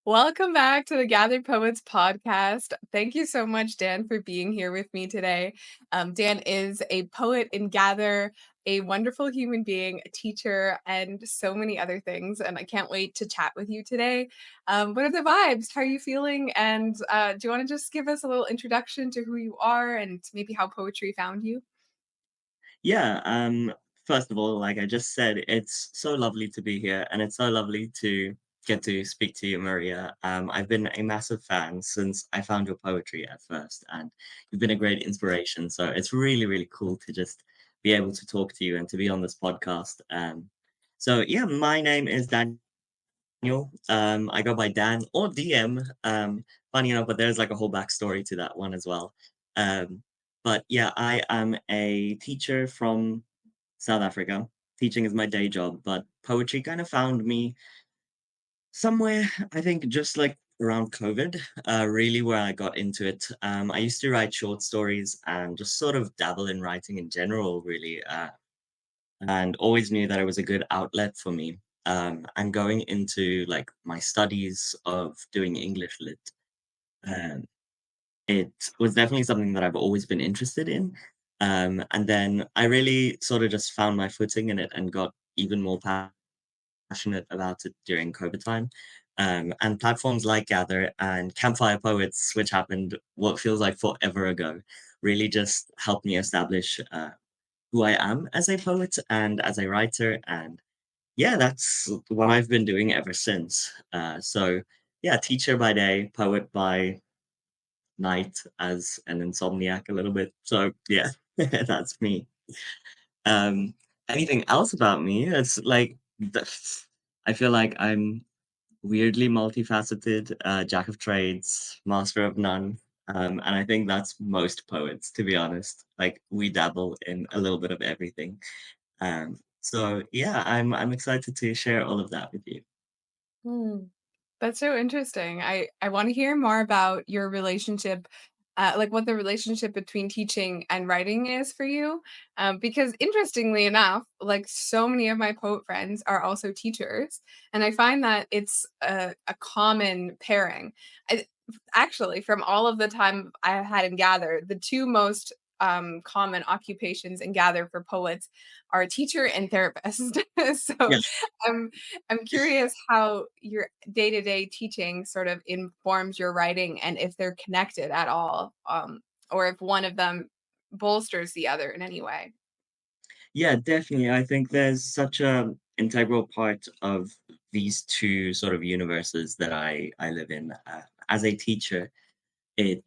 Welcome back to the Gathered Poets podcast. Thank you so much, Dan, for being here with me today. Dan is a poet in Gather, a wonderful human being, a teacher, and so many other things. And I can't wait to chat with you today. What are the vibes? How are you feeling? And do you want to just give us a little introduction to who you are and maybe how poetry found you? Yeah, first of all, like I just said, it's so lovely to be here, and it's so lovely to get to speak to you, Maria. I've been a massive fan since I found your poetry at first, and you've been a great inspiration. So it's really, really cool to just be able to talk to you and to be on this podcast. So yeah, my name is Daniel. I go by Dan or DM. Funny enough, but there's like a whole backstory to that one as well. Um, but yeah, I am a teacher from South Africa. Teaching is my day job, but poetry kind of found me somewhere, I think just like around COVID, really where I got into it. I used to write short stories and just sort of dabble in writing in general, really, and always knew that it was a good outlet for me. And going into like my studies of doing English lit, um, it was definitely something that I've always been interested in. And then I really sort of just found my footing in it and got even more passionate about it during COVID time. And platforms like Gather and Campfire Poets, which happened what feels like forever ago, really just helped me establish who I am as a poet and as a writer. And yeah, that's what I've been doing ever since. So yeah, teacher by day, poet by night as an insomniac a little bit. So yeah, that's me. Um, Anything else about me? It's like I feel like I'm weirdly multifaceted, jack of trades, master of none. And I think that's most poets, to be honest. Like we dabble in a little bit of everything. So yeah, I'm excited to share all of that with you. Hmm. That's so interesting. I want to hear more about your relationship, like what the relationship between teaching and writing is for you. Because interestingly enough, like so many of my poet friends are also teachers, and I find that it's a common pairing. I, Actually, from all of the time I had in Gather, the two most common occupations in Gather for poets are teacher and therapist. So Yeah. I'm I'm curious how your day-to-day teaching sort of informs your writing and if they're connected at all, or if one of them bolsters the other in any way. Yeah, definitely. I think there's such a integral part of these two sort of universes that I live in. As a teacher, it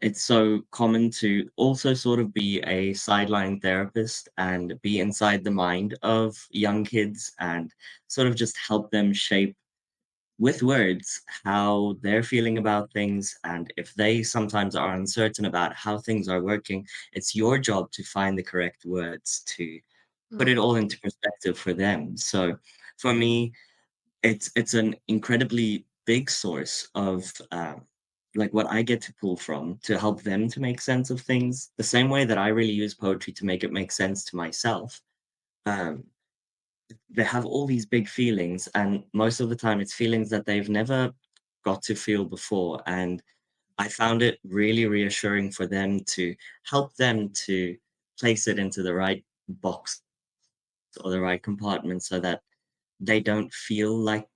it's so common to also sort of be a sideline therapist and be inside the mind of young kids and sort of just help them shape with words how they're feeling about things. And if they sometimes are uncertain about how things are working, it's your job to find the correct words to put it Mm, all into perspective for them. So for me, it's an incredibly big source of like what I get to pull from to help them to make sense of things. The same way that I really use poetry to make it make sense to myself. Um, they have all these big feelings, and most of the time, it's feelings that they've never got to feel before. And I found it really reassuring for them to help them to place it into the right box or the right compartment so that they don't feel like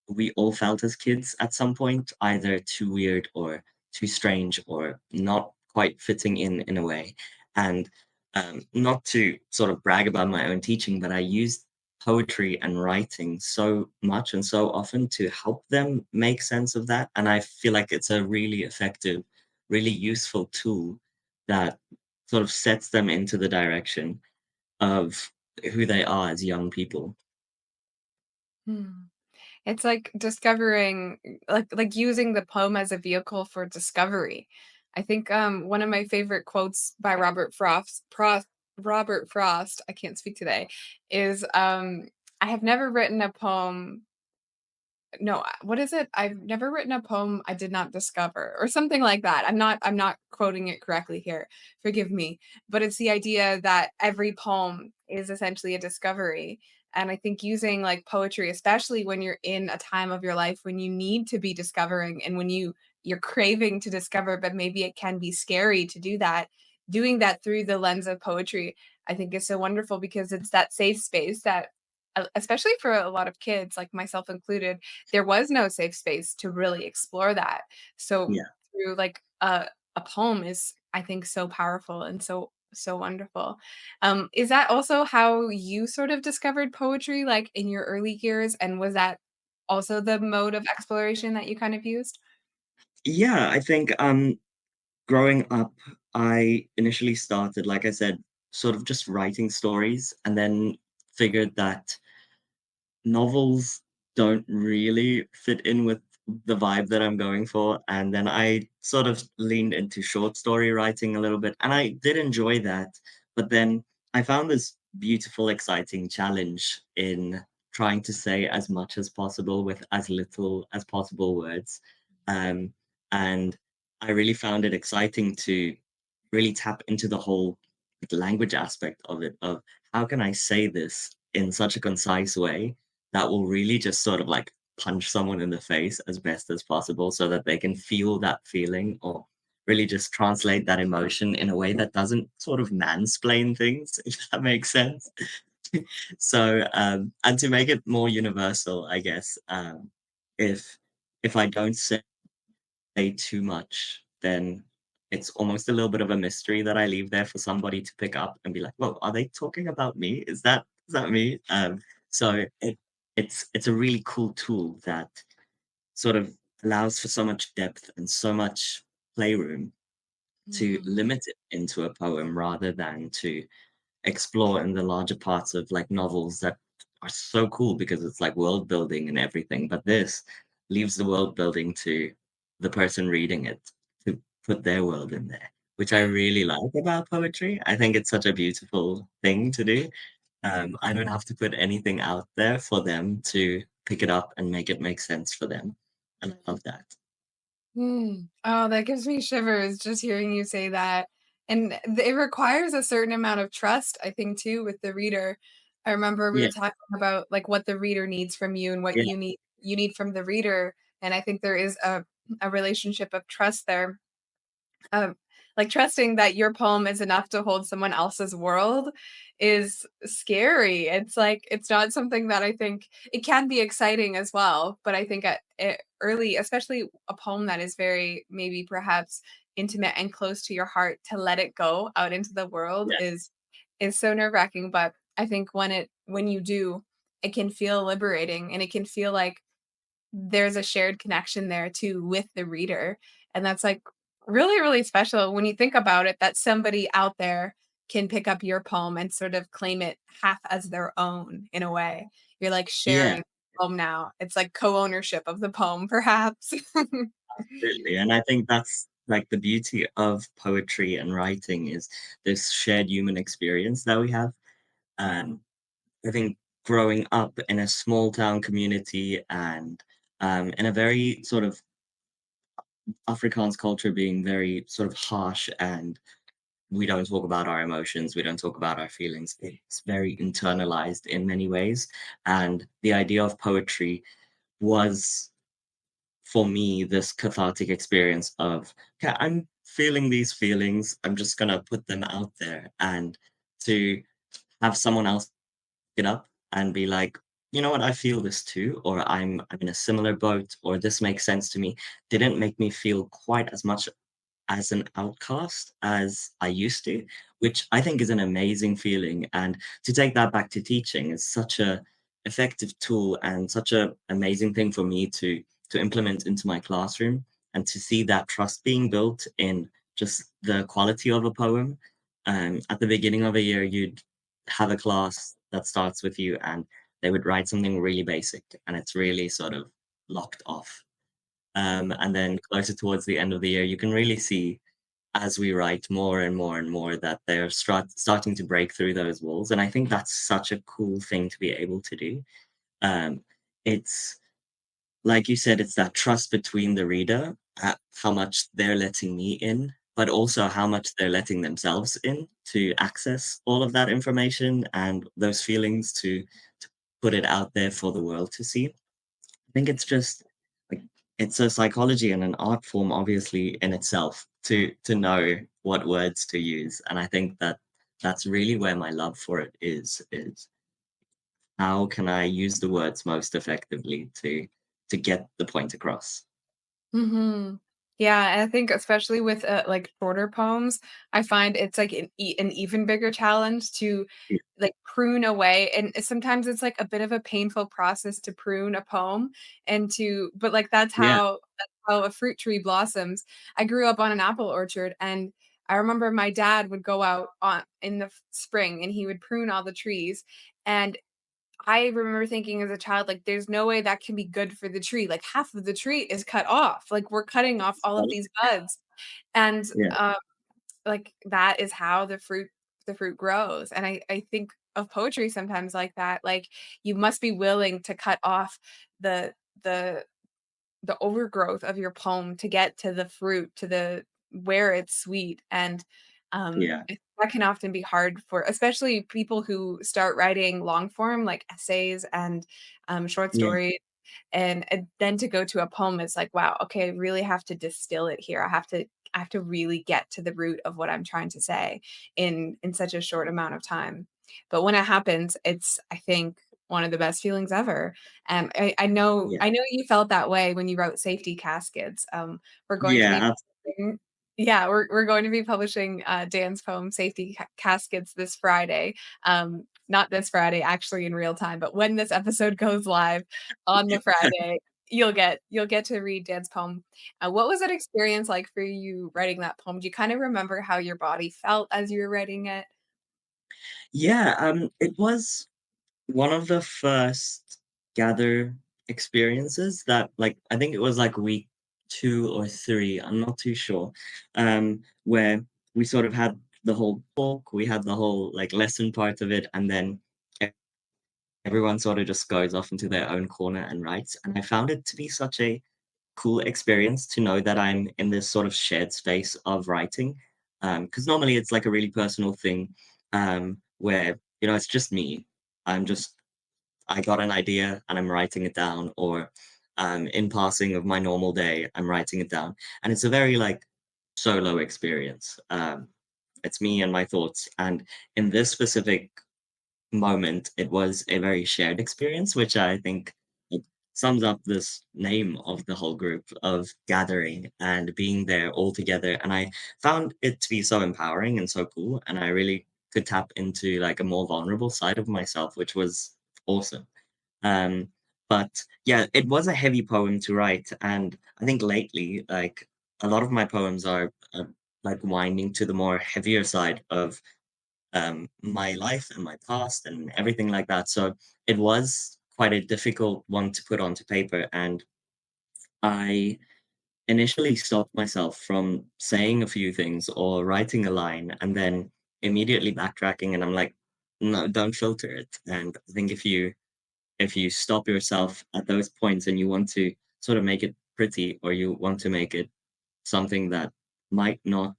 we all felt as kids at some point, either too weird or too strange or not quite fitting in a way. And not to sort of brag about my own teaching, but I used poetry and writing so much and so often to help them make sense of that. And I feel like it's a really effective, really useful tool that sort of sets them into the direction of who they are as young people. hmm. It's like discovering like using the poem as a vehicle for discovery. I think, one of my favorite quotes by Robert Frost, I can't speak today, is, "I have never written a poem." No, what is it? "I've never written a poem I did not discover," or something like that. I'm not quoting it correctly here, forgive me, but it's the idea that every poem is essentially a discovery, And I think using like poetry, especially when you're in a time of your life when you need to be discovering and when you're craving to discover, but maybe it can be scary to do that. Doing that through the lens of poetry, I think is so wonderful because it's that safe space that especially for a lot of kids, like myself included, there was no safe space to really explore that. So Yeah. through like a poem is I think so powerful and so wonderful. Is that also how you sort of discovered poetry, like in your early years? And was that also the mode of exploration that you kind of used? Yeah, I think, growing up, I initially started, like I said, sort of just writing stories and then figured that novels don't really fit in with the vibe that I'm going for, and then I sort of leaned into short story writing a little bit, and I did enjoy that, but then I found this beautiful, exciting challenge in trying to say as much as possible with as little as possible words, um, and I really found it exciting to really tap into the whole language aspect of it, of how can I say this in such a concise way that will really just sort of like punch someone in the face as best as possible so that they can feel that feeling or really just translate that emotion in a way that doesn't sort of mansplain things, if that makes sense. So, and to make it more universal, I guess, if if I don't say too much, then it's almost a little bit of a mystery that I leave there for somebody to pick up and be like, "Whoa, are they talking about me? Is that me?" So it's a really cool tool that sort of allows for so much depth and so much playroom to Mm, limit it into a poem rather than to explore in the larger parts of like novels that are so cool because it's like world building and everything. But this leaves the world building to the person reading it to put their world in there, which I really like about poetry. I think it's such a beautiful thing to do. I don't have to put anything out there for them to pick it up and make it make sense for them. And I love that. Oh, that gives me shivers just hearing you say that. And it requires a certain amount of trust, I think, too, with the reader. I remember we Yeah, were talking about like what the reader needs from you and what yeah, you need from the reader. And I think there is a relationship of trust there. Um, like trusting that your poem is enough to hold someone else's world is scary. It's like it's not something that I think it can be exciting as well, but I think at early, especially a poem that is very maybe perhaps intimate and close to your heart, to let it go out into the world yeah, is so nerve wracking. But I think when you do, it can feel liberating and it can feel like there's a shared connection there too with the reader, and that's, like, really, really special when you think about it that somebody out there can pick up your poem and sort of claim it half as their own in a way. You're, like, sharing yeah. the poem now. It's like co-ownership of the poem, perhaps. Absolutely, and I think that's, like, the beauty of poetry and writing is this shared human experience that we have, and I think growing up in a small town community and, in a very sort of Afrikaans culture being very sort of harsh and we don't talk about our emotions, we don't talk about our feelings, it's very internalized in many ways, and the idea of poetry was for me this cathartic experience of okay, I'm feeling these feelings, I'm just gonna put them out there and to have someone else pick it up and be like, you know what, I feel this too, or I'm in a similar boat, or this makes sense to me, didn't make me feel quite as much as an outcast as I used to, which I think is an amazing feeling. And to take that back to teaching is such a effective tool and such a amazing thing for me to implement into my classroom and to see that trust being built in just the quality of a poem. At the beginning of a year, you'd have a class that starts with you and they would write something really basic and it's really sort of locked off and then closer towards the end of the year, you can really see as we write more and more and more that they're starting to break through those walls. And I think that's such a cool thing to be able to do. Um, it's like you said, it's that trust between the reader, how much they're letting me in, but also how much they're letting themselves in to access all of that information and those feelings to put it out there for the world to see. I think it's just like it's a psychology and an art form, obviously, in itself to know what words to use, and I think that that's really where my love for it is how can I use the words most effectively to get the point across? Mhm. Yeah, and I think especially with, like, shorter poems, I find it's, like, an even bigger challenge to, Yeah, like, prune away, and sometimes it's, like, a bit of a painful process to prune a poem and to but, like, yeah, that's how a fruit tree blossoms. I grew up on an apple orchard, and I remember my dad would go out on in the f spring, and he would prune all the trees, and I remember thinking as a child, like, there's no way that can be good for the tree. Like, half of the tree is cut off. Like, we're cutting off all of these buds. And, yeah, like, that is how the fruit grows. And I think of poetry sometimes like that. Like, you must be willing to cut off the the the overgrowth of your poem to get to the fruit, to the where it's sweet, and, yeah, that can often be hard for especially people who start writing long form, like essays and, short yeah, stories, and then to go to a poem, it's like, "Wow, okay, I really have to distill it here. I have to really get to the root of what I'm trying to say in such a short amount of time." But when it happens, it's, I think, one of the best feelings ever. yeah, I know you felt that way when you wrote Safety Caskets. We're going to yeah, be absolutely. publishing yeah, we're going to be publishing, Dan's poem Safety Caskets this Friday. Not this Friday, actually in real time, but when this episode goes live on the Friday, you'll get to read Dan's poem. What was that experience like for you writing that poem? Do you kind of remember how your body felt as you were writing it? Yeah, it was one of the first gather experiences that, like, I think it was, like, week 2 or 3, I'm not too sure, where we sort of had the whole talk, we had the whole, like, lesson part of it, and then e everyone sort of just goes off into their own corner and writes, and I found it to be such a cool experience to know that I'm in this sort of shared space of writing. Because normally it's like a really personal thing, where, you know, it's just me. I'm just I got an idea and I'm writing it down, or in passing of my normal day, I'm writing it down. And it's a very like solo experience. It's me and my thoughts. And in this specific moment, it was a very shared experience, which I think it sums up this name of the whole group of gathering and being there all together. And I found it to be so empowering and so cool. And I really could tap into like a more vulnerable side of myself, which was awesome. Um, but yeah, it was a heavy poem to write. And I think lately, like a lot of my poems are like winding to the more heavier side of my life and my past and everything like that. So it was quite a difficult one to put onto paper. And I initially stopped myself from saying a few things or writing a line and then immediately backtracking. And I'm like, no, don't filter it. And I think if you stop yourself at those points and you want to sort of make it pretty or you want to make it something that might not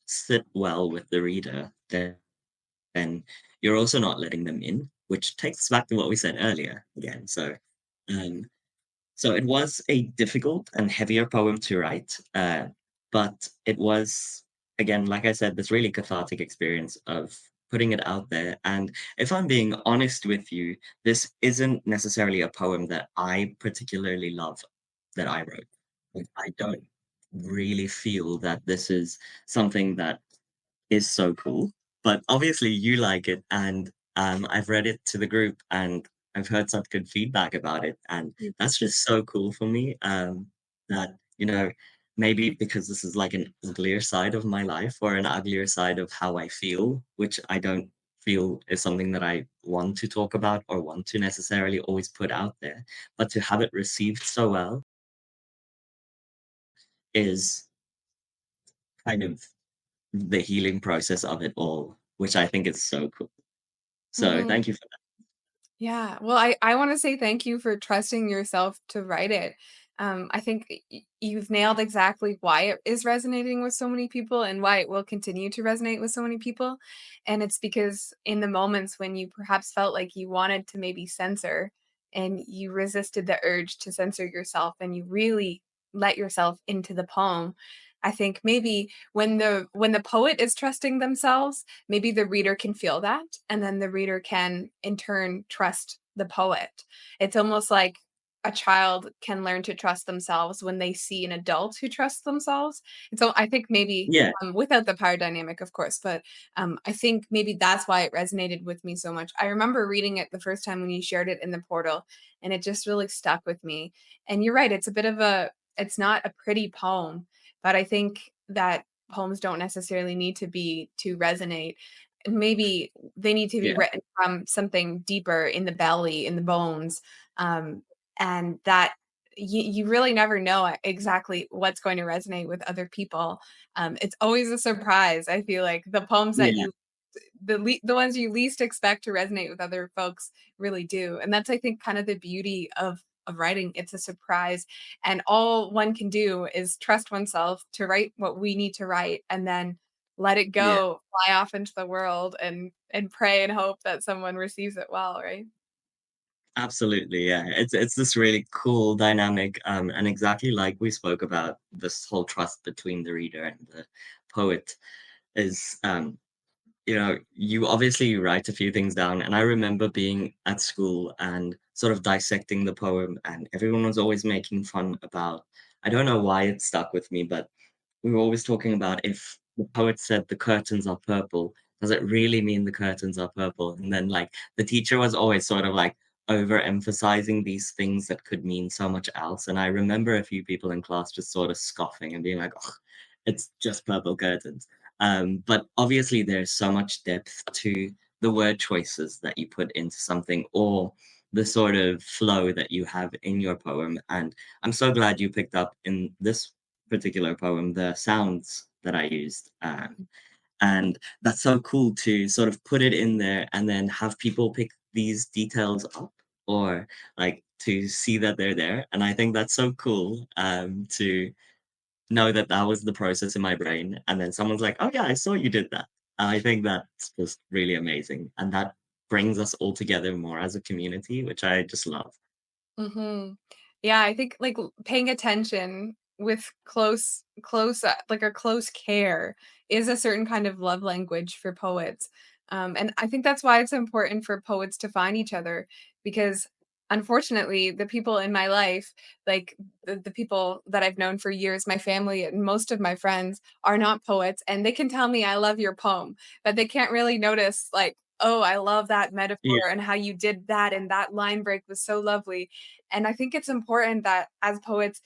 sit well with the reader, then you're also not letting them in, which takes us back to what we said earlier again. Um, so it was a difficult and heavier poem to write, but it was, again, like I said, this really cathartic experience of putting it out there. And if I'm being honest with you, this isn't necessarily a poem that I particularly love that I wrote. Like, I don't really feel that this is something that is so cool. But obviously you like it, and I've read it to the group, and I've heard such good feedback about it, and that's just so cool for me. That you know, maybe because this is like an uglier side of my life or an uglier side of how I feel, which I don't feel is something that I want to talk about or want to necessarily always put out there. But to have it received so well is kind of the healing process of it all, which I think is so cool. So Mhm. thank you for that. Yeah. Well, I wanna say thank you for trusting yourself to write it. I think you've nailed exactly why it is resonating with so many people and why it will continue to resonate with so many people. And it's because in the moments when you perhaps felt like you wanted to maybe censor and you resisted the urge to censor yourself and you really let yourself into the poem. I think maybe when the poet is trusting themselves, maybe the reader can feel that and then the reader can in turn trust the poet. It's almost like a child can learn to trust themselves when they see an adult who trusts themselves. And so I think maybe, Yeah, without the power dynamic, of course, but I think maybe that's why it resonated with me so much. I remember reading it the first time when you shared it in the portal, and it just really stuck with me. And you're right, it's not a pretty poem, but I think that poems don't necessarily need to be to resonate. Maybe they need to be yeah, written from something deeper in the belly, in the bones, um, and that you really never know exactly what's going to resonate with other people. It's always a surprise. I feel like the poems that yeah, you the ones you least expect to resonate with other folks really do, and that's I think kind of the beauty of writing. It's a surprise, and all one can do is trust oneself to write what we need to write, and then let it yeah. go, fly off into the world, and pray and hope that someone receives it well, right? Absolutely, yeah. It's this really cool dynamic, and exactly like we spoke about this whole trust between the reader and the poet is, you obviously write a few things down, and I remember being at school and sort of dissecting the poem, and everyone was always making fun about. I don't know why it stuck with me, but we were always talking about if the poet said the curtains are purple, does it really mean the curtains are purple? And then like the teacher was always sort of like overemphasizing these things that could mean so much else. And I remember a few people in class just sort of scoffing and being like, oh, it's just purple curtains. But obviously there's so much depth to the word choices that you put into something or the sort of flow that you have in your poem. And I'm so glad you picked up in this particular poem, the sounds that I used. And that's so cool to sort of put it in there and then have people pick these details up or like to see that they're there. And I think that's so cool to know that that was the process in my brain. And then someone's like, oh, yeah, I saw you did that. I think that's just really amazing. And that brings us all together more as a community, which I just love. Mhm. Yeah, I think, like, paying attention with like, a close care is a certain kind of love language for poets, and I think that's why it's important for poets to find each other because, unfortunately, the people in my life, like, the people that I've known for years, my family and most of my friends are not poets, and they can tell me, "I love your poem," but they can't really notice, like, "Oh, I love that Yeah, metaphor and how you did that, and that line break was so lovely." And I think it's important that as poets,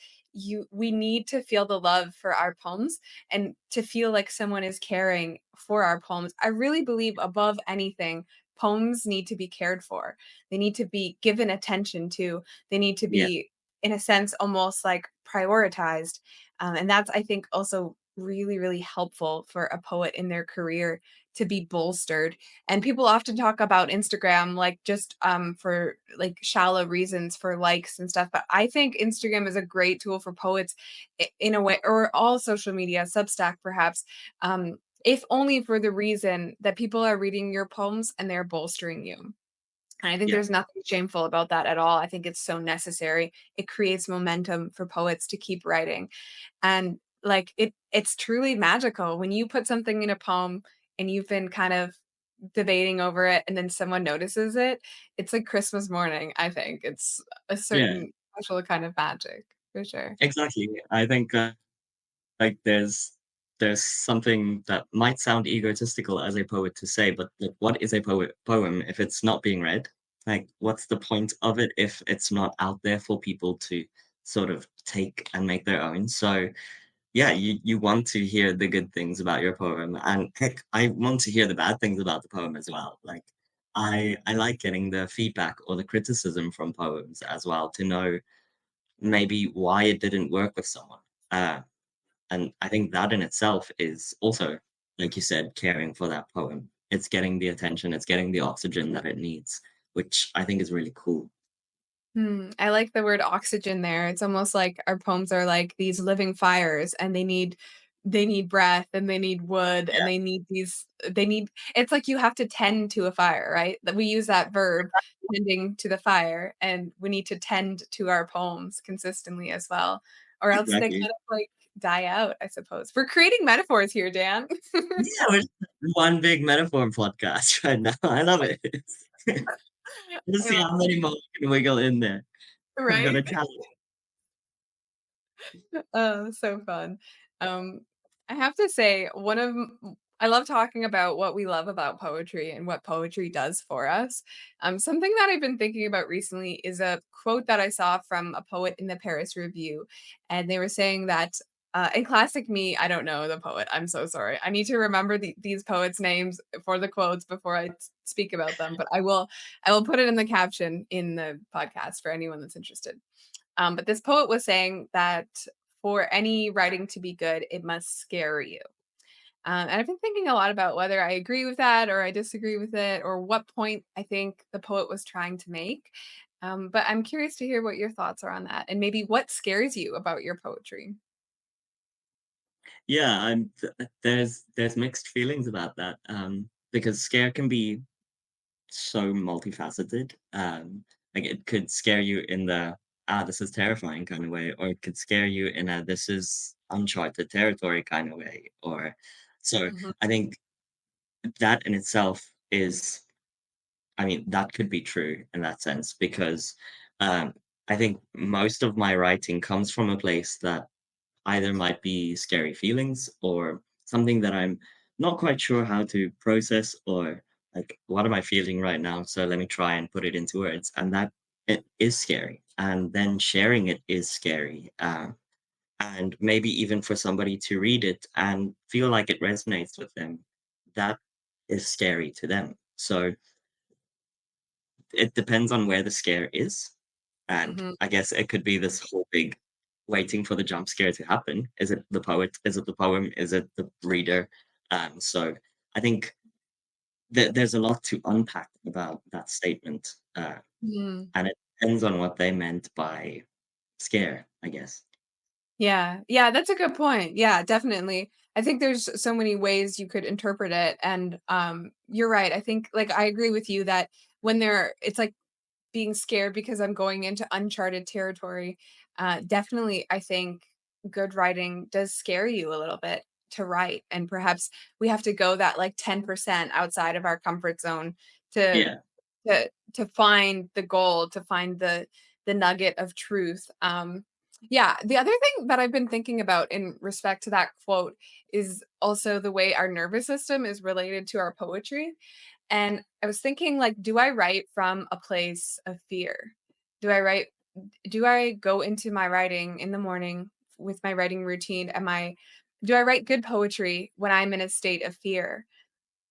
we need to feel the love for our poems and to feel like someone is caring for our poems. I really believe above anything, poems need to be cared for. They need to be given attention to. They need to yeah, be, in a sense, almost like prioritized. And that's, I think, also really, really helpful for a poet in their career to be bolstered. And people often talk about Instagram like just for like shallow reasons for likes and stuff, but I think Instagram is a great tool for poets in a way, or all social media, Substack perhaps, if only for the reason that people are reading your poems and they're bolstering you. And I think yeah, there's nothing shameful about that at all. I think it's so necessary. It creates momentum for poets to keep writing. And, like, it's truly magical when you put something in a poem and you've been kind of debating over it and then someone notices it, it's like Christmas morning, I think. It's a yeah, certain special kind of magic, for sure. exactly. I think like there's something that might sound egotistical as a poet to say, but like what is a poem if it's not being read? Like what's the point of it if it's not out there for people to sort of take and make their own? So yeah, you want to hear the good things about your poem, and heck, I want to hear the bad things about the poem as well. Like I like getting the feedback or the criticism from poems as well to know maybe why it didn't work with someone. Uh, and I think that in itself is also, like you said, caring for that poem. It's getting the attention, it's getting the oxygen that it needs, which I think is really cool. I like the word oxygen there. It's almost like our poems are like these living fires and they need breath and they need wood and Yeah, they need it's like you have to tend to a fire, right? That we use that verb tending to the fire and we need to tend to our poems consistently as well, or else they exactly. kind of like die out, I suppose. We're creating metaphors here, Dan. Yeah, we're just one big metaphor podcast right now. I love it. Let's I see love how many more we can wiggle in there. I've got right? a challenge. Oh, so fun. Um, I have to say, I love talking about what we love about poetry and what poetry does for us. Something that I've been thinking about recently is a quote that I saw from a poet in the Paris Review, and they were saying that. In classic me, I don't know the poet. I'm so sorry. I need to remember these poets' names for the quotes before I speak about them. But I will. I will put it in the caption in the podcast for anyone that's interested. But this poet was saying that for any writing to be good, it must scare you. And I've been thinking a lot about whether I agree with that or I disagree with it or what point I think the poet was trying to make. But I'm curious to hear what your thoughts are on that and maybe what scares you about your poetry. Yeah, there's mixed feelings about that, because scare can be so multifaceted. Like it could scare you in the this is terrifying kind of way, or it could scare you in a this is uncharted territory kind of way. Or so Mhm, I think that in itself is, I mean, that could be true in that sense because um, I think most of my writing comes from a place that either might be scary feelings or something that I'm not quite sure how to process or like what am I feeling right now? So let me try and put it into words. And that it is scary. And then sharing it is scary. And maybe even for somebody to read it and feel like it resonates with them, that is scary to them. So it depends on where the scare is. And mhm. I guess it could be this whole big waiting for the jump scare to happen. Is it the poet? Is it the poem? Is it the reader? So I think that there's a lot to unpack about that statement. Mm. And it depends on what they meant by scare, I guess. Yeah. Yeah, that's a good point. Yeah, definitely. I think there's so many ways you could interpret it, and, you're right. I think, like, I agree with you that when it's like being scared because I'm going into uncharted territory. Definitely, I think good writing does scare you a little bit to write, and perhaps we have to go that like 10% outside of our comfort zone to Yeah, to find the gold, to find the nugget of truth. Yeah, the other thing that I've been thinking about in respect to that quote is also the way our nervous system is related to our poetry. And I was thinking, like, do I write from a place of fear? Do I write do I go into my writing in the morning with my writing routine? Do I write good poetry when I'm in a state of fear?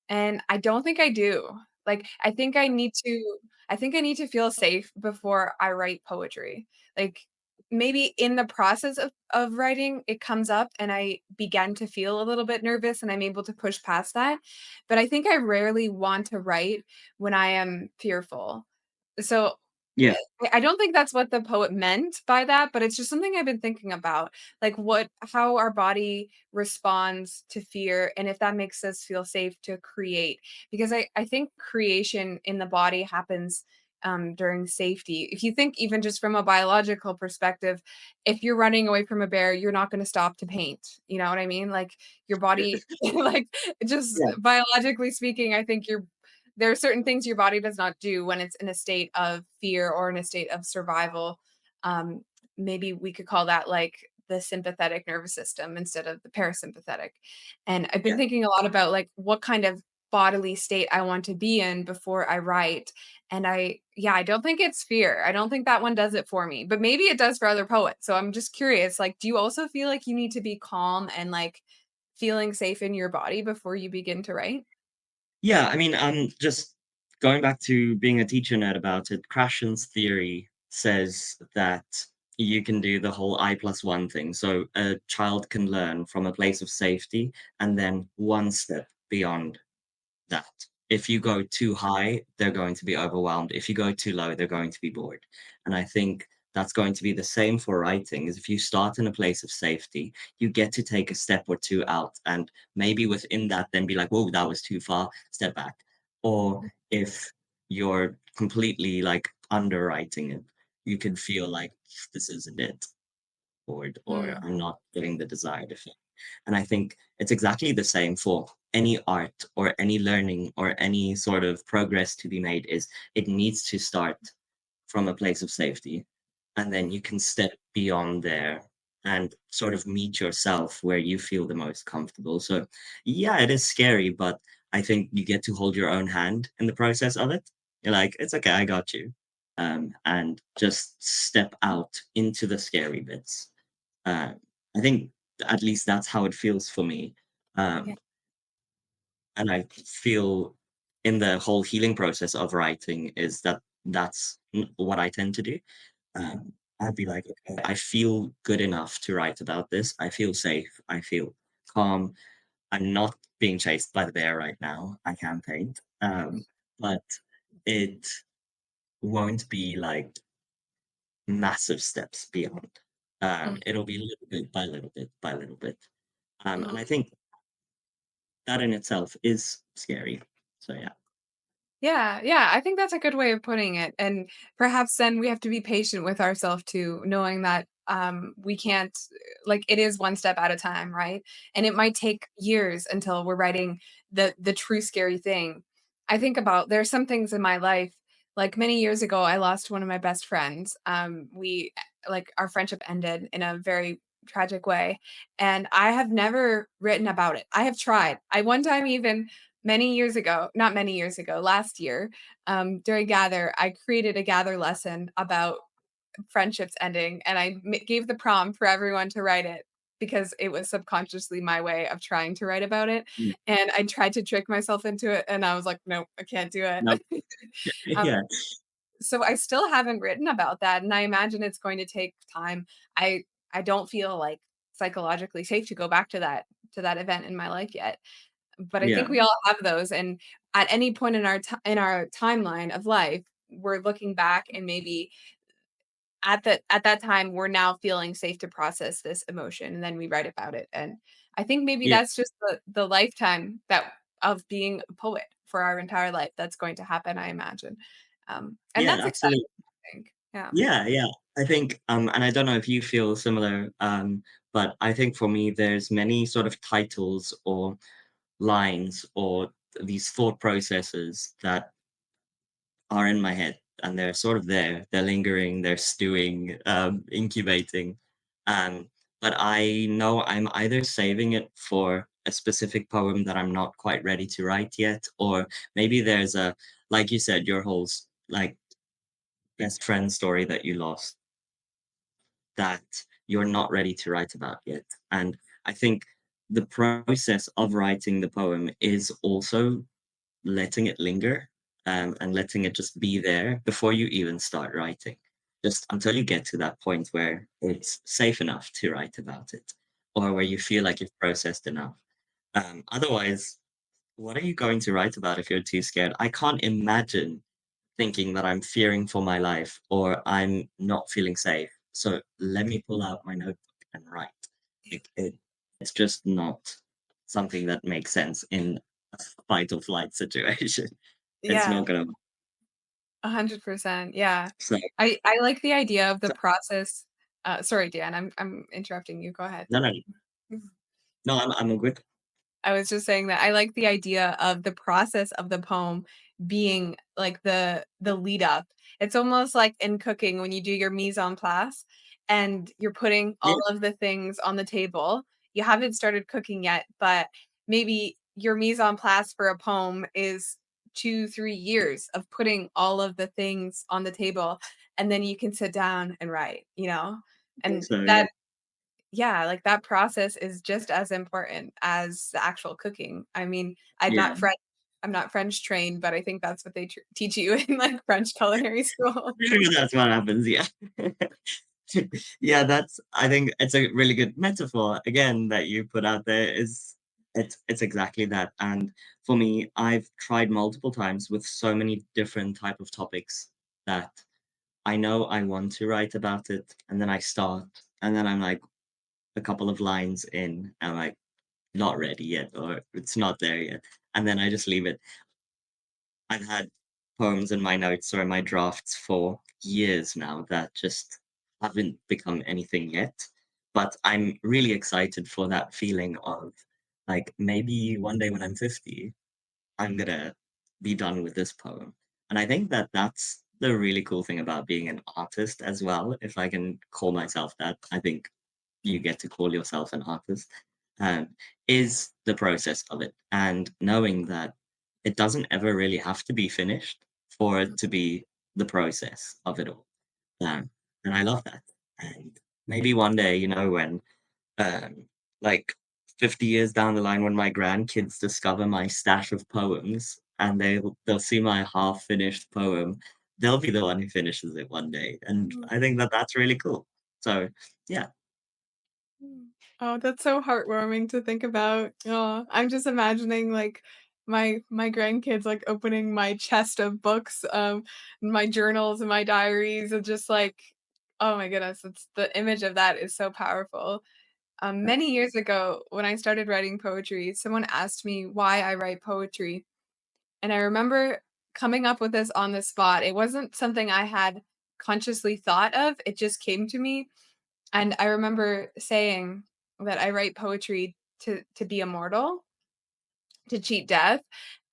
And I don't think I do. Like, I think I need to feel safe before I write poetry. Like, maybe in the process of writing, it comes up and I begin to feel a little bit nervous and I'm able to push past that. But I think I rarely want to write when I am fearful. So yeah, I don't think that's what the poet meant by that, but it's just something I've been thinking about, like how our body responds to fear and if that makes us feel safe to create. Because I think creation in the body happens during safety. If you think even just from a biological perspective, if you're running away from a bear, you're not going to stop to paint. You know what I mean? Like your body, like just yeah, biologically speaking, I think there are certain things your body does not do when it's in a state of fear or in a state of survival. Um, Maybe we could call that like the sympathetic nervous system instead of the parasympathetic. And I've been yeah. thinking a lot about like what kind of bodily state I want to be in before I write. And yeah, I don't think it's fear. I don't think that one does it for me, but maybe it does for other poets. So I'm just curious, like, do you also feel like you need to be calm and like feeling safe in your body before you begin to write? Yeah, I mean, just going back to being a teacher nerd about it, Krashen's theory says that you can do the whole I plus one thing. So a child can learn from a place of safety and then one step beyond that. if you go too high, they're going to be overwhelmed. If you go too low, they're going to be bored. And I think that's going to be the same for writing, is if you start in a place of safety, you get to take a step or two out, and maybe within that then be like, "Whoa, that was too far, step back." Or if you're completely, like, underwriting it, you can feel like, "This isn't it," or Mm, "I'm not getting the desired effect." And I think it's exactly the same for any art or any learning or any sort of progress to be made, is it needs to start from a place of safety, and then you can step beyond there and sort of meet yourself where you feel the most comfortable. So, yeah, it is scary, but I think you get to hold your own hand in the process of it. You're like, "It's okay, I got you." And just step out into the scary bits. Uh, I think at least that's how it feels for me. yeah, Um, and I feel in the whole healing process of writing is that that's what I tend to do. I'd be like, okay, I feel good enough to write about this. I feel safe. I feel calm. I'm not being chased by the bear right now. I can paint. But it won't be like massive steps beyond. mm, It'll be little bit by little bit by little bit. And I mhm. think that in itself is scary. So yeah. Yeah, yeah, I think that's a good way of putting it, and perhaps then we have to be patient with ourselves too, knowing that, we can't like, it is one step at a time, right? And it might take years until we're writing the true scary thing. I think about there's some things in my life like, many years ago, I lost one of my best friends. Our friendship ended in a very tragic way, and I have never written about it. I have tried. I one time even many years ago, not many years ago, last year, during Gather, I created a Gather lesson about friendships ending, and gave the prompt for everyone to write it because it was subconsciously my way of trying to write about it. Mm, And I tried to trick myself into it, and I was like, "Nope, I can't do it." nope. um, Yeah. so I still haven't written about that, and I imagine it's going to take time. I I don't feel like psychologically safe to go back to that event in my life yet. But I think Yeah. we all have those, and at any point in in our timeline of life, we're looking back and maybe at that time, we're now feeling safe to process this emotion, and then we write about it, and I think maybe Yeah. that's just the lifetime that of being a poet for our entire life that's going to happen, I imagine. And Yeah, that's exciting, absolutely. I think. Yeah. Yeah, yeah. I think, and I don't know if you feel similar, but I think for me, there's many sort of titles or lines or these thought processes that are in my head, and they're sort of there. They're lingering, they're stewing, incubating. Um, but I know I'm either saving it for a specific poem that I'm not quite ready to write yet, or maybe there's a, like you said, your whole like best friend story that you lost that you're not ready to write about yet. And I think the process of writing the poem is also letting it linger, and letting it just be there before you even start writing. Just until you get to that point where it's safe enough to write about it, or where you feel like you've processed enough. Otherwise, what are you going to write about if you're too scared? I can't imagine thinking that I'm fearing for my life or I'm not feeling safe. So let me pull out my notebook and write. It's just not something that makes sense in a fight or flight situation. It's Yeah, not gonna. 100%, yeah. So, I like the idea of the so process sorry, Dan, I'm interrupting you, go ahead. no, no, no. I'm all good. I was just saying that I like the idea of the process of the poem being like the lead up. It's almost like in cooking when you do your mise en place and you're putting Yeah. all of the things on the table. You haven't started cooking yet, but maybe your mise en place for a poem is 2, 3 years of putting all of the things on the table, and then you can sit down and write, you know? I think And so. Yeah. that yeah, like, that process is just as important as the actual cooking. I mean, Yeah. I'm not French trained, but I think that's what they teach you in, like, French culinary school. Maybe that's what happens. Yeah. Yeah. That's. I think it's a really good metaphor again that you put out there. Is It's exactly that, and for me, I've tried multiple times with so many different type of topics that I know I want to write about it, and then I start, and then I'm like a couple of lines in, I'm like, not ready yet, or it's not there yet, and then I just leave it. I've had poems in my notes or in my drafts for years now that just haven't become anything yet. But I'm really excited for that feeling of like maybe one day when I'm 50, I'm gonna be done with this poem. And I think that that's the really cool thing about being an artist as well. If I can call myself that, I think you get to call yourself an artist, um, is the process of it. And knowing that it doesn't ever really have to be finished for it to be the process of it all. Um, and I love that. And maybe one day, when um, like 50 years down the line, when my grandkids discover my stash of poems and they'll see my half finished poem, they'll be the one who finishes it one day. And Mhm. I think that that's really cool. So yeah, Mm. Oh, that's so heartwarming to think about. Oh, I'm just imagining like my grandkids like opening my chest of books, my journals and my diaries and just like, oh my goodness, it's the image of that is so powerful. uh, Many years ago, when I started writing poetry, someone asked me why I write poetry. And I remember coming up with this on the spot. It wasn't something I had consciously thought of, it just came to me. And I remember saying that I write poetry to be immortal, to cheat death,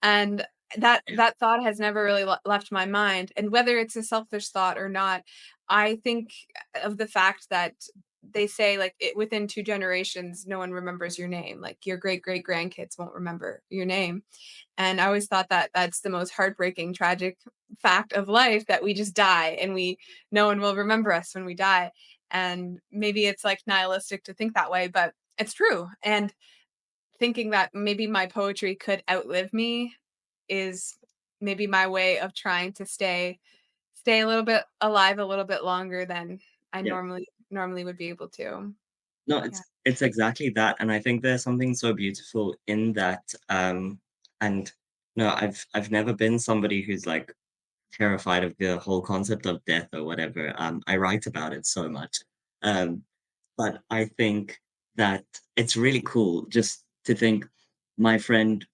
and yeah, that thought has never really left my mind, and whether it's a selfish thought or not, I think of the fact that they say, like, within 2 generations, no one remembers your name, like, your great-great-grandkids won't remember your name, and I always thought that that's the most heartbreaking, tragic fact of life, that we just die and we no one will remember us when we die, and maybe it's, like, nihilistic to think that way, but it's true, and thinking that maybe my poetry could outlive me is maybe my way of trying to stay a little bit alive a little bit longer than I yeah. normally would be able to. No, Yeah. it's exactly that, and I think there's something so beautiful in that. And no, I've never been somebody who's like terrified of the whole concept of death or whatever. I write about it so much. Um, but I think that it's really cool just to think my friend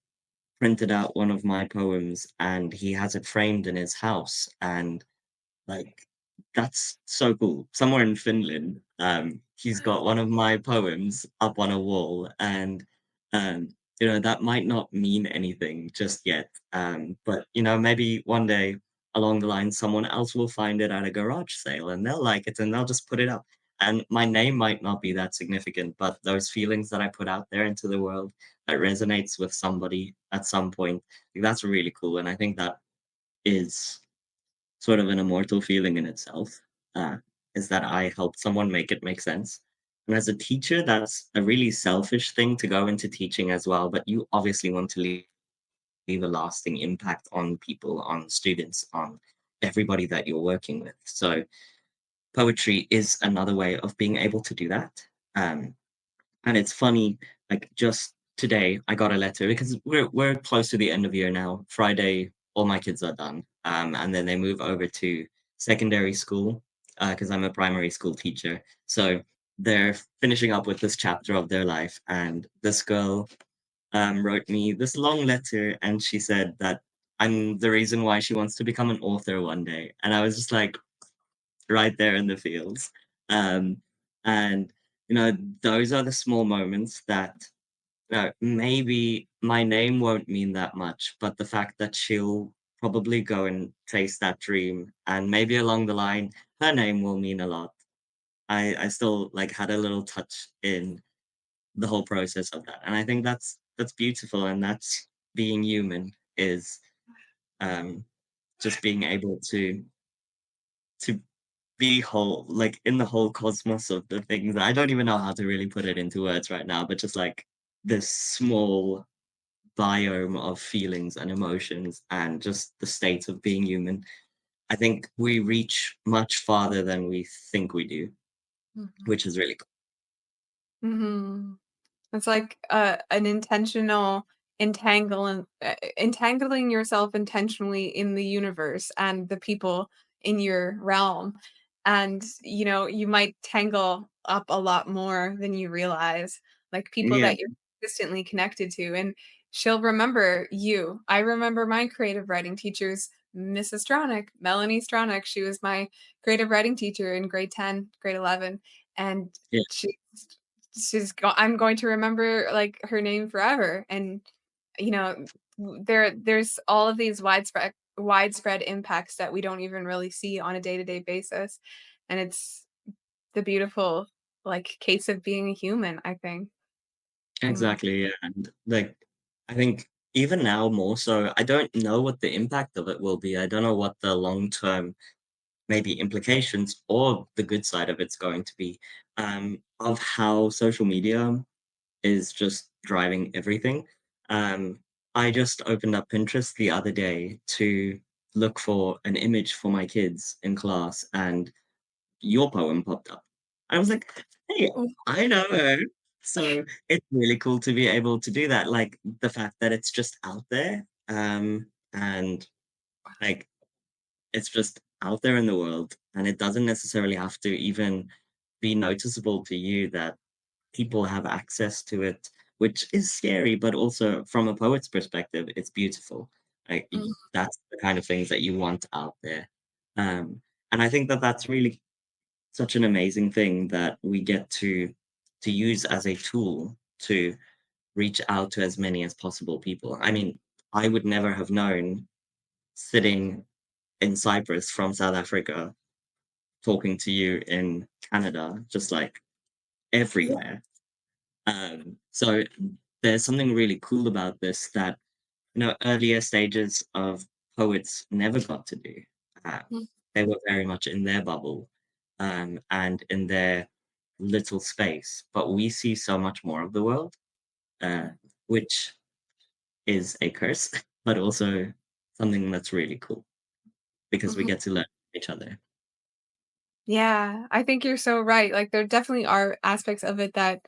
printed out one of my poems and he has it framed in his house, and like, that's so cool. Somewhere in Finland, he's got one of my poems up on a wall, and um, that might not mean anything just yet. But maybe one day along the line, someone else will find it at a garage sale and they'll like it and they'll just put it up. And my name might not be that significant, but those feelings that I put out there into the world that resonates with somebody at some point, like, that's really cool. And I think that is sort of an immortal feeling in itself, uh, is that I helped someone make it make sense. And as a teacher, that's a really selfish thing to go into teaching as well, but you obviously want to leave a lasting impact on people, on students, on everybody that you're working with. So poetry is another way of being able to do that. Um, and it's funny, like just today, I got a letter because we're close to the end of year now. Friday, all my kids are done, and then they move over to secondary school because I'm a primary school teacher. So they're finishing up with this chapter of their life, and this girl wrote me this long letter, and she said that I'm the reason why she wants to become an author one day, and I was just like right there in the fields. Um, and those are the small moments that maybe my name won't mean that much, but the fact that she'll probably go and chase that dream, and maybe along the line, her name will mean a lot. I still like had a little touch in the whole process of that, and I think that's beautiful, and that's being human is um, just being able to be whole, like, in the whole cosmos of the things. I don't even know how to really put it into words right now, but just, like, this small biome of feelings and emotions and just the state of being human. I think we reach much farther than we think we do, Mhm. which is really cool. Mhm. It's like, an intentional entangling yourself intentionally in the universe and the people in your realm, and, you might tangle up a lot more than you realize, like, people Yeah, that you're consistently connected to, and she'll remember you. I remember my creative writing teachers, Mrs. Stronach, Melanie Stronach, she was my creative writing teacher in grade 10, grade 11, and yeah, she I'm going to remember, like, her name forever, and, you know, there's all of these widespread impacts that we don't even really see on a day-to-day basis, and it's the beautiful, like, case of being a human, I think. Mm, exactly, yeah, and, like, I think even now more so, I don't know what the impact of it will be. I don't know what the long-term maybe implications or the good side of it's going to be, of how social media is just driving everything. Um, I just opened up Pinterest the other day to look for an image for my kids in class, and your poem popped up. I was like, "Hey, mm, I know her." So, it's really cool to be able to do that, like, the fact that it's just out there, and, like, it's just out there in the world, and it doesn't necessarily have to even be noticeable to you that people have access to it, which is scary, but also from a poet's perspective, it's beautiful. Like, mm, that's the kind of things that you want out there. Um, and I think that that's really such an amazing thing that we get to use as a tool to reach out to as many as possible people. I mean, I would never have known sitting in Cyprus from South Africa talking to you in Canada, just like yeah, everywhere. So there's something really cool about this that earlier stages of poets never got to do. Uh, mm, they were very much in their bubble and in their little space. But we see so much more of the world, uh, which is a curse, but also something that's really cool because we mhm. get to learn from each other. Yeah, I think you're so right, like, there definitely are aspects of it that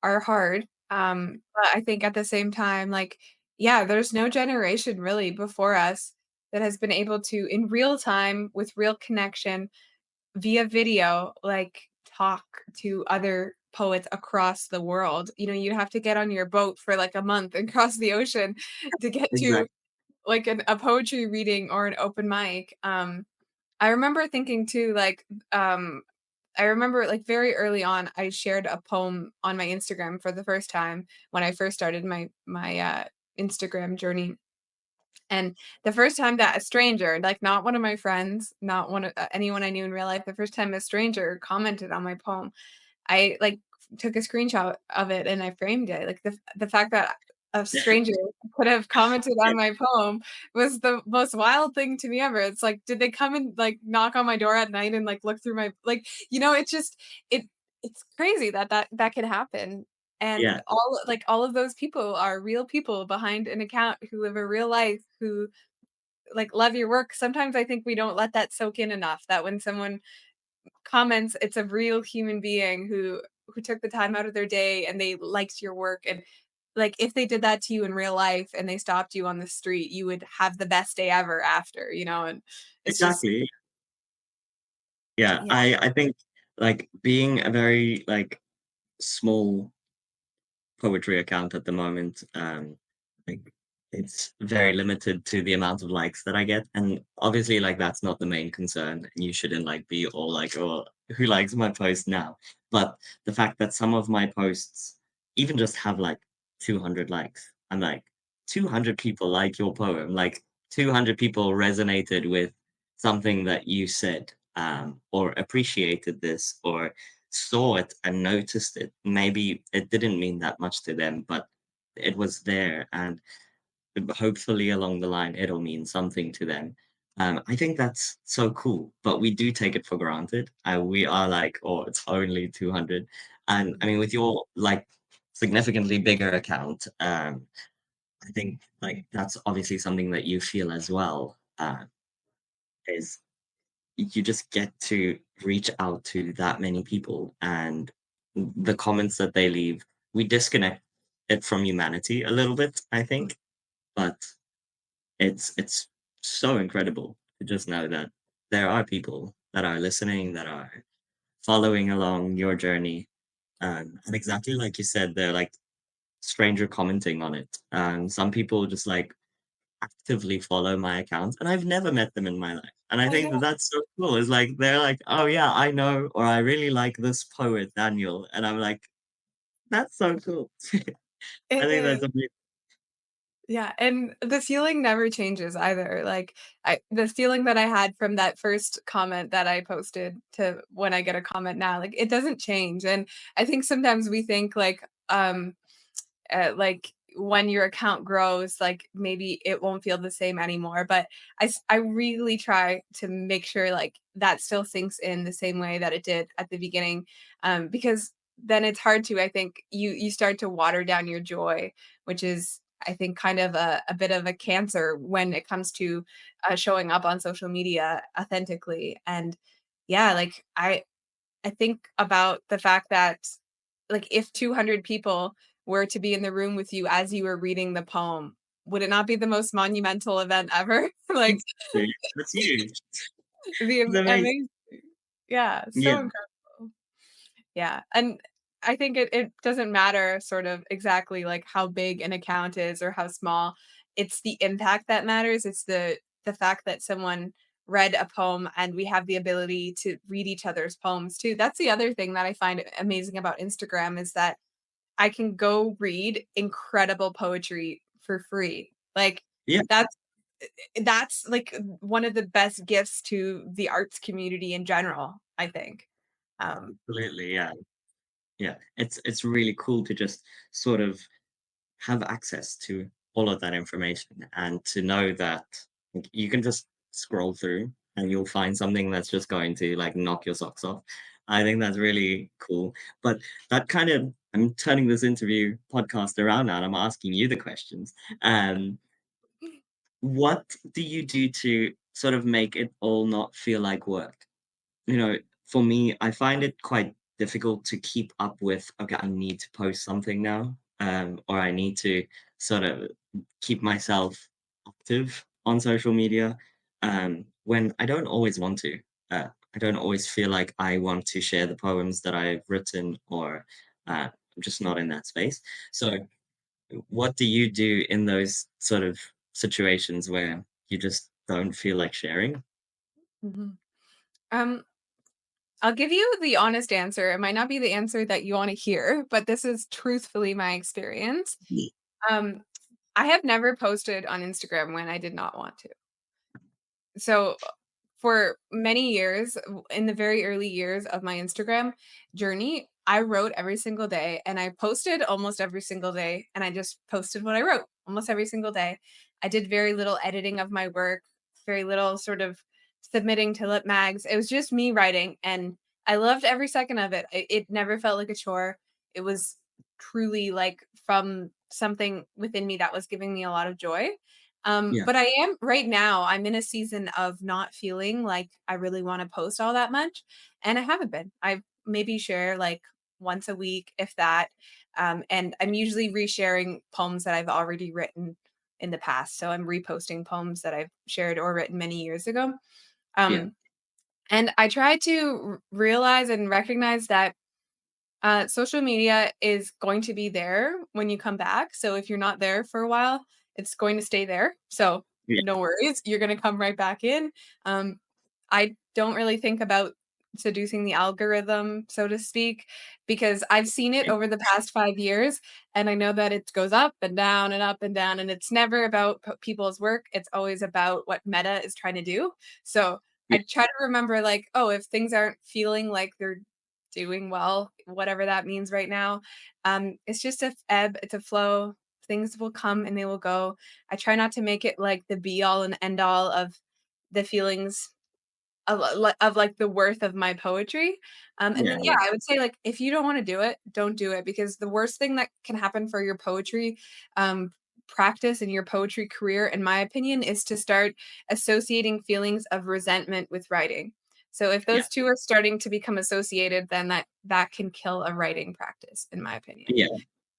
are hard, but I think at the same time, like, yeah, there's no generation really before us that has been able to, in real time, with real connection, via video, like, talk to other poets across the world. You'd have to get on your boat for, like, a month and cross the ocean to get to, Exactly. like, a poetry reading or an open mic. I remember thinking too, like, um I remember, like, very early on, I shared a poem on my Instagram for the first time when I first started my Instagram journey, and the first time that a stranger, like, not one of my friends, not one of anyone I knew in real life, the first time a stranger commented on my poem, I, like, took a screenshot of it and I framed it. Like, the fact that a stranger could have commented Yeah, on my poem was the most wild thing to me ever. It's like, did they come and, like, knock on my door at night and, like, look through my it's just it it's crazy that that could happen. yeah, And all of those people are real people behind an account who live a real life, who, like, love your work. Sometimes I think we don't let that soak in enough, that when someone comments, it's a real human being who took the time out of their day and they liked your work, and, like, if they did that to you in real life and they stopped you on the street, you would have the best day ever after, and it's just exactly. Yeah, yeah. I think like being a very like small poetry account at the moment. Like it's very limited to the amount of likes that I get, and obviously, like that's not the main concern. And you shouldn't like be all like, "Oh, who likes my post now?" But the fact that some of my posts even just have like 200 likes, I'm like, 200 people like your poem, like 200 people resonated with something that you said, or appreciated this, or saw it and noticed it. Maybe it didn't mean that much to them, but it was there, and hopefully along the line, it'll mean something to them. I think that's so cool, but we do take it for granted. We are like, oh, it's only 200. And I mean, with your like significantly bigger account, I think like that's obviously something that you feel as well. Is you just get to reach out to that many people and the comments that they leave, we disconnect it from humanity a little bit, I think. But it's so incredible to just know that there are people that are listening, that are following along your journey. And exactly like you said, they're like stranger commenting on it. Some people just like actively follow my account, and I've never met them in my life. And I I think know. that that's so cool. It's like they're like, "Oh yeah, I know," or "I really like this poet, Daniel," and I'm like, "That's so cool." I It think is. that's amazing. Yeah, and the feeling never changes either, like, the feeling that I had from that first comment that I posted to when I get a comment now, like, it doesn't change, and I think sometimes we think, like when your account grows, like maybe it won't feel the same anymore. But I really try to make sure like that still sinks in the same way that it did at the beginning, because then it's hard to. I think you start to water down your joy, which is I think kind of a bit of a cancer when it comes to showing up on social media authentically. And yeah, like I think about the fact that, like, if 200 people were to be in the room with you as you were reading the poem, would it not be the most monumental event ever? Like, Exactly. That's huge. the It's amazing. amazing. Yeah, Yeah, so incredible. Yeah, and I think it doesn't matter sort of exactly, like, how big an account is or how small. It's the impact that matters. It's the fact that someone read a poem and we have the ability to read each other's poems too. That's the other thing that I find amazing about Instagram is that I can go read incredible poetry for free. Like, yeah, that's like one of the best gifts to the arts community in general, I think. Um, absolutely. Yeah, yeah. It's really cool to just sort of have access to all of that information and to know that like, you can just scroll through and you'll find something that's just going to like knock your socks off. I think that's really cool. But that kind of I'm turning this interview podcast around now and I'm asking you the questions. Um, what do you do to sort of make it all not feel like work? You know, for me, I find it quite difficult to keep up with, okay, I need to post something now, or I need to sort of keep myself active on social media, when I don't always want to. I don't always feel like I want to share the poems that I've written, or I'm just not in that space. So, what do you do in those sort of situations where you just don't feel like sharing? mhm. Um, I'll give you the honest answer. It might not be the answer that you wanna hear, but this is truthfully my experience. Ye- Um, I have never posted on Instagram when I did not want to. So for many years, in the very early years of my Instagram journey, I wrote every single day and I posted almost every single day and I just posted what I wrote almost every single day. I did very little editing of my work, very little sort of submitting to lip mags. It was just me writing and I loved every second of it. It never felt like a chore. It was truly like from something within me that was giving me a lot of joy. Yeah, But I am right now, I'm in a season of not feeling like I really want to post all that much. And I haven't been. I maybe share like once a week, if that. And I'm usually resharing poems that I've already written in the past. So I'm reposting poems that I've shared or written many years ago. yeah, Um, and I try to realize and recognize that social media is going to be there when you come back. So if you're not there for a while, it's going to stay there. So yeah, no worries, you're going to come right back in. Um, I don't really think about seducing the algorithm, so to speak, because I've seen it over the past 5 years, and I know that it goes up and down and up and down, and it's never about people's work. It's always about what Meta is trying to do. So yeah, I try to remember, like, oh, if things aren't feeling like they're doing well, whatever that means right now. It's just a ebb, it's a flow. Things will come and they will go. I try not to make it like the be all and end all of the feelings of like the worth of my poetry. And yeah, then yeah, yeah, I would say like if you don't want to do it, don't do it because the worst thing that can happen for your poetry um practice and your poetry career in my opinion is to start associating feelings of resentment with writing. So if yeah, those two are starting to become associated, then that can kill a writing practice in my opinion. yeah,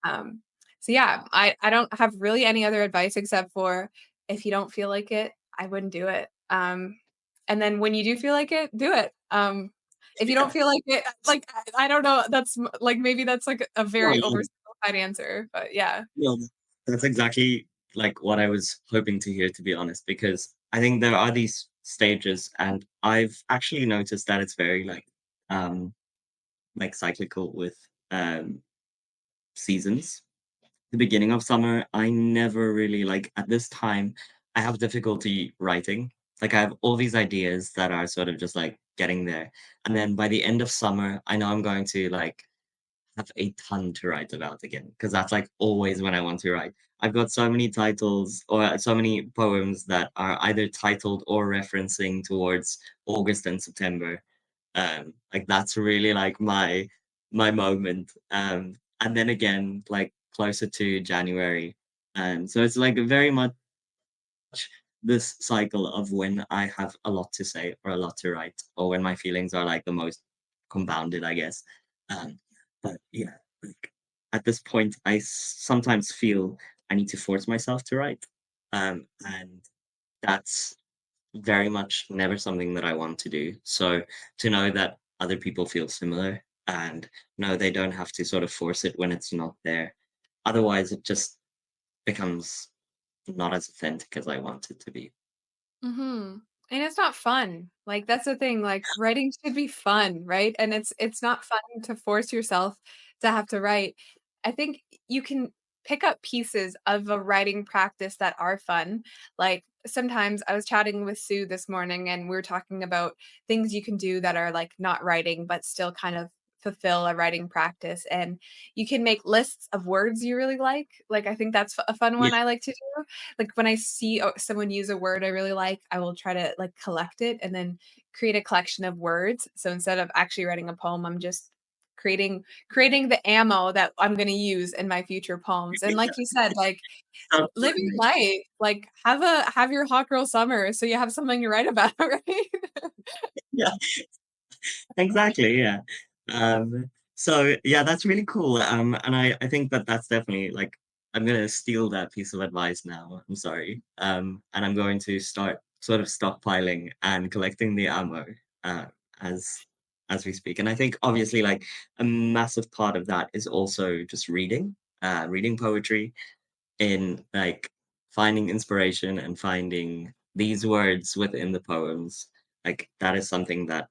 Um So yeah, I don't have really any other advice except for if you don't feel like it, I wouldn't do it. And then when you do feel like it, do it. If you don't Yeah. feel like it, like I don't know, like maybe that's like a No, very yeah. oversimplified answer, but yeah. No, that's exactly like what I was hoping to hear, to be honest, because I think there are these stages, and I've actually noticed that it's very like cyclical with um seasons. The beginning of summer, I never really like at this time, I have difficulty writing. Like I have all these ideas that are sort of just like getting there. And then by the end of summer, I know I'm going to like have a ton to write about again because that's like always when I want to write. I've got so many titles or so many poems that are either titled or referencing towards August and September. Like that's really like my moment. And then again, like closer to January. So it's like very much this cycle of when I have a lot to say or a lot to write, or when my feelings are like the most compounded, I guess. Um, but yeah, like at this point, sometimes feel I need to force myself to write. And that's very much never something that I want to do. So to know that other people feel similar and know they don't have to sort of force it when it's not there. Otherwise, it just becomes not as authentic as I want it to be. Mhm. And it's not fun. Like, that's the thing, like, writing should be fun, right? And it's not fun to force yourself to have to write. I think you can pick up pieces of a writing practice that are fun. Like, sometimes I was chatting with Sue this morning, and we were talking about things you can do that are, like, not writing, but still kind of fulfill a writing practice, and you can make lists of words you really like. Like, I think that's a fun Yeah, one I like to do. Like, when I see, someone use a word I really like, I will try to, like, collect it and then create a collection of words. So instead of actually writing a poem, I'm just creating the ammo that I'm gonna use in my future poems. And like you said, like, sounds live your lovely. life. Like, have your hot girl summer so you have something to write about, right? Yeah. Exactly, yeah. So yeah, that's really cool. And I think that that's definitely like I'm gonna steal that piece of advice now. I'm sorry. And I'm going to start sort of stockpiling and collecting the ammo uh, as as we speak. And I think obviously like a massive part of that is also just reading, reading poetry in like finding inspiration and finding these words within the poems. Like that is something that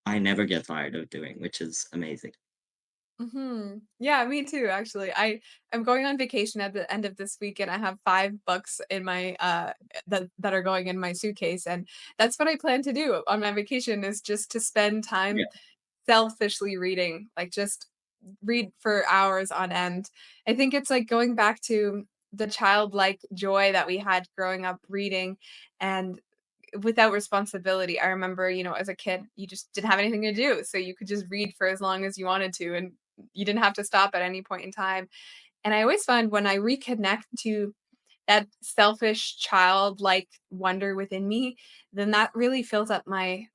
I never get tired of doing, which is amazing. Mhm. Yeah, me too, actually. I'm going on vacation at the end of this week, and I have 5 books in my, that are going in my suitcase, and that's what I plan to do on my vacation is just to spend Yeah, time selfishly reading, like, just read for hours on end. I think it's like going back to the childlike joy that we had growing up reading and without responsibility. I remember, as a kid, you just didn't have anything to do, so you could just read for as long as you wanted to, and you didn't have to stop at any point in time. And I always find when I reconnect to that selfish childlike wonder within me, then that really fills up my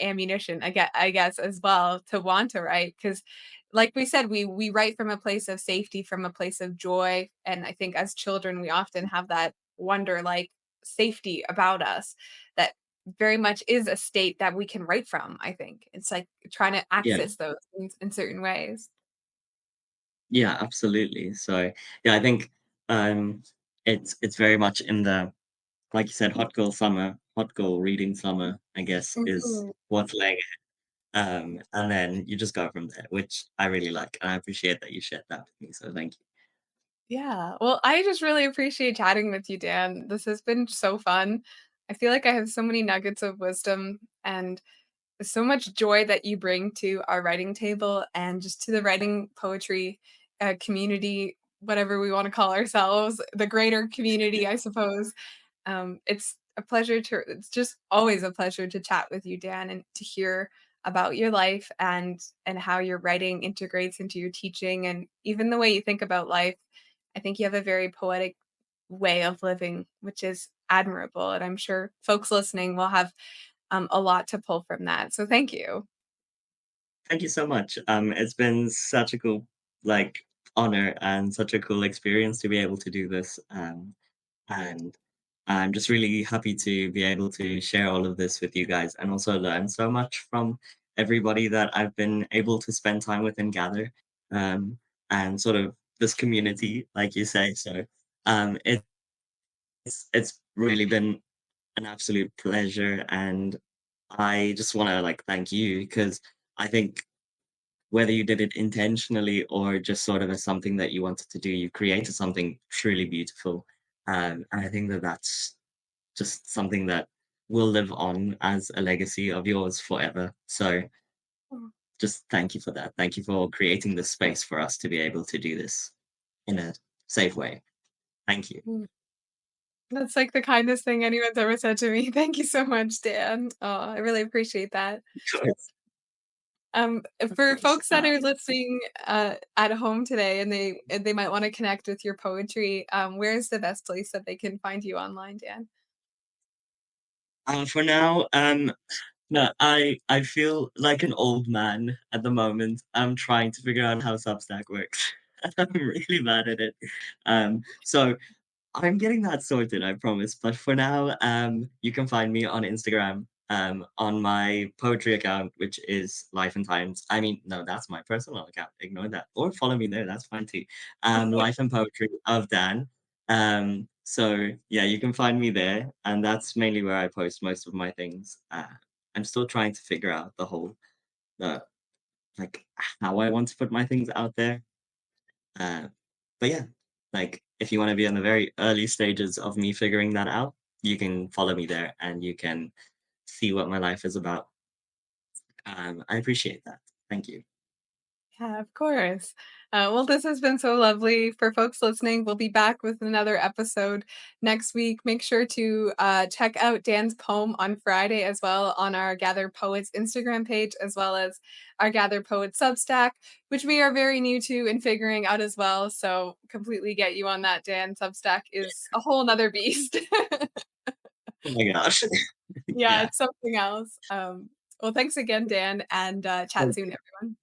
ammunition, I guess, as well to want to write. Because, like we said, we write from a place of safety, from a place of joy, and I think as children, we often have that wonder, like, safety about us that very much is a state that we can write from, I think. It's like trying to yeah, access those things in certain ways. yeah, absolutely. So, yeah, I think, um, it's very much in the like you said, hot girl reading summer, I guess, is Mhm. what's laying and then you just go from there, which I really like, and I appreciate that you shared that with me, so thank you. Yeah. Well, I just really appreciate chatting with you, Dan. This has been so fun. I feel like I have so many nuggets of wisdom and so much joy that you bring to our writing table and just to the writing poetry community, whatever we want to call ourselves, the greater community, I suppose. It's just always a pleasure to chat with you, Dan, and to hear about your life and how your writing integrates into your teaching and even the way you think about life. I think you have a very poetic way of living, which is admirable. And I'm sure folks listening will have a lot to pull from that. So thank you. Thank you so much. It's been such a cool, like, honor and such a cool experience to be able to do this. And I'm just really happy to be able to share all of this with you guys and also learn so much from everybody that I've been able to spend time with and gather, um, and sort of this community, like you say. So it's really been an absolute pleasure, and I just want to like thank you because I think whether you did it intentionally or just sort of as something that you wanted to do, you created something truly beautiful. And I think that that's just something that will live on as a legacy of yours forever. So just thank you for that. Thank you for creating the space for us to be able to do this in a safe way. Thank you. Mm. That's like the kindest thing anyone's ever said to me. Thank you so much, Dan. Oh, I really appreciate that. Of course. Of For course. folks that are listening at home today and they might want to connect with your poetry, where's the best place that they can find you online, Dan? For now, no, I feel like an old man at the moment. I'm trying to figure out how Substack works. I'm really bad at it. So I'm getting that sorted, I promise. But for now, you can find me on Instagram, on my poetry account, which is Life and Times. I mean, no, that's my personal account. Ignore that. Or follow me there. That's fine too. Life and Poetry of Dan. So yeah, you can find me there, and that's mainly where I post most of my things. I'm still trying to figure out the like how I want to put my things out there. Uh, but yeah, like if you want to be in the very early stages of me figuring that out, you can follow me there and you can see what my life is about. I appreciate that. Thank you. Yeah, of course. Well, this has been so lovely. For folks listening, we'll be back with another episode next week. Make sure to check out Dan's poem on Friday as well on our Gather Poets Instagram page, as well as our Gather Poets Substack, which we are very new to and figuring out as well. So, completely get you on that, Dan. Substack is a whole nother beast. Oh my gosh. Yeah, Yeah. it's something else. Well, thanks again, Dan, and chat Thank soon, you. everyone.